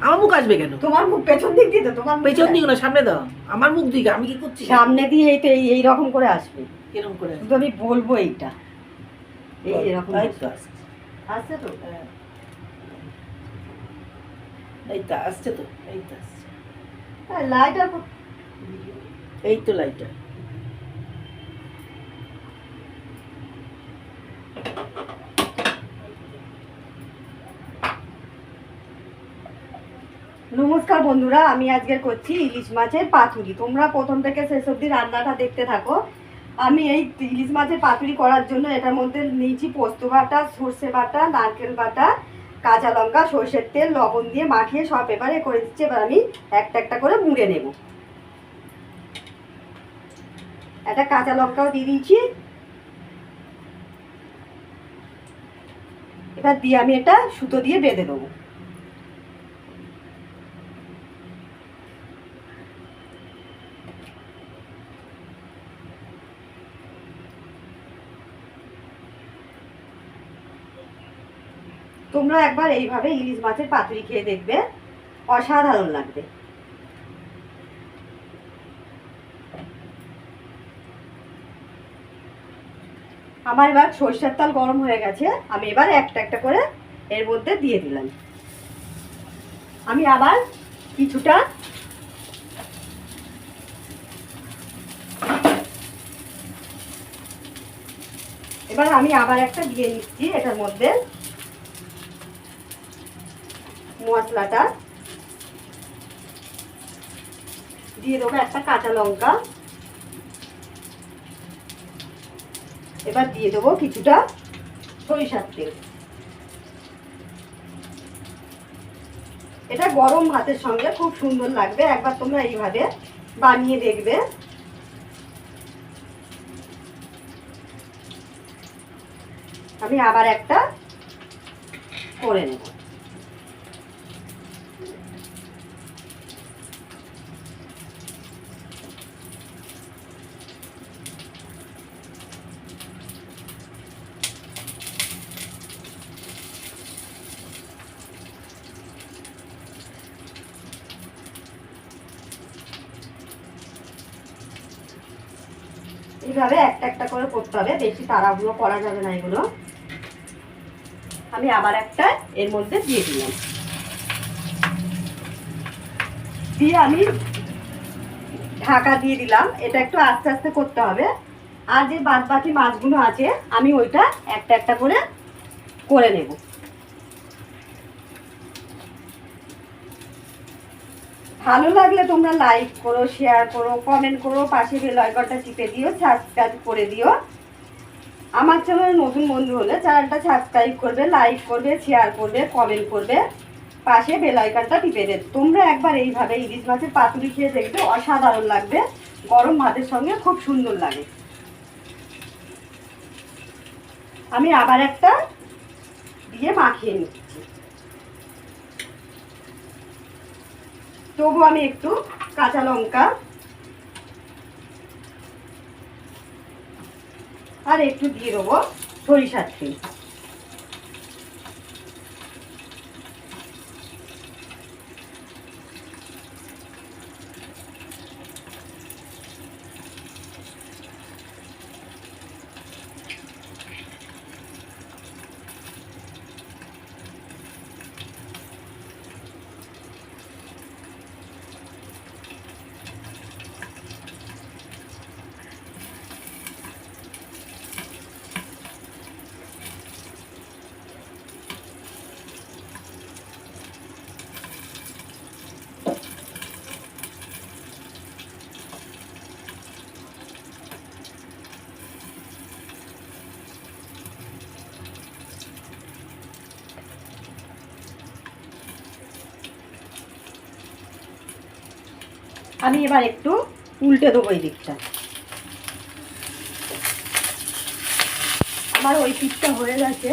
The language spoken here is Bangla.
আমার মুখ আসবে কেন? তোমার মুখ পেছন দিক দিয়ে, তোমার পেছন দিক না, সামনে দাও। আমার মুখ দিকে আমি কি করছি? সামনে দিয়ে এই তো এই রকম করে আসবে। এরকম করে শুধু আমি বলবো এইটা এই এরকম আসছে তো। এই তো আসছে তো, এই তো আসছে। লাইটার এই তো লাইটার। নমস্কার বন্ধুরা, আমি আজকে করছি ইলিশ মাছের পাতুরি। তোমরা প্রথম থেকে শেষ অবধি রান্নাটা দেখতে থাকো। আমি এই ইলিশ মাছের পাতুরি করার জন্য এটার মধ্যে নিয়েছি পোস্ত বাটা, সর্ষে বাটা, নারকেল বাটা, কাঁচা লঙ্কা, সর্ষের তেল, লবণ দিয়ে মাখিয়ে সব এবারে করে দিচ্ছি। এবার আমি একটা একটা করে মুড়ে নেব। একটা কাঁচা লঙ্কাও দিয়ে দিয়েছি। এবার দিয়ে আমি এটা সুতো দিয়ে বেঁধে দেবো। তোমরা একবার এইভাবে ইলিশ মাছের পাতুরি খেয়ে দেখবে, অসাধারণ লাগবে। আমার এবার সরষের তেল গরম হয়ে গেছে, আমি এবার একটা একটা করে এর মধ্যে দিয়ে দিলাম। আমি আবার কিছুটা এবার আমি আবার একটা দিয়ে নিচ্ছি। এটার মধ্যে মশলাটা দিয়ে দেবো, একটা কাঁচা লঙ্কা, এবার দিয়ে দেবো কিছুটা সরিষার তেল। এটা গরম ভাতের সঙ্গে খুব সুন্দর লাগবে, একবার তোমরা এইভাবে বানিয়ে দেখবে। আমি আবার একটা করে নেব। এইভাবে একটা একটা করে করতে হবে, বেশি তাড়াহুড়ো করা যাবে না এগুলো। আমি আবার একটা এর মধ্যে দিয়ে দিলাম, দিয়ে আমি ঢাকা দিয়ে দিলাম। এটা একটু আস্তে আস্তে করতে হবে। আর যে বাদ বাকি মাছগুলো আছে আমি ওইটা একটা একটা করে নেব। ভালো লাগলে তোমরা লাইক করো, শেয়ার করো, কমেন্ট করো, পাশে বেল আইকনটা টিপে দিও, সাবস্ক্রাইব করে দিও। আমার চ্যানেলে নতুন বন্ধু হলে চ্যানেলটা সাবস্ক্রাইব করবে, লাইক করবে, শেয়ার করবে, কমেন্ট করবে, পাশে বেল আইকনটা টিপে দেবে। তোমরা একবার এইভাবে ইলিশ মাছের পাতুরি খেয়ে দেখবে, অসাধারণ লাগবে। গরম ভাতের সঙ্গে খুব সুন্দর লাগে। আমি আবার একটা দিয়ে মাখিয়ে নিচ্ছি। তবু আমি একটু কাঁচা লঙ্কা আর একটু দিয়ে দেবো সরিষার তেল। আমি এবার একটু উল্টে দেবো এই দিকটা। আমার ওই পিঠটা হয়ে গেছে,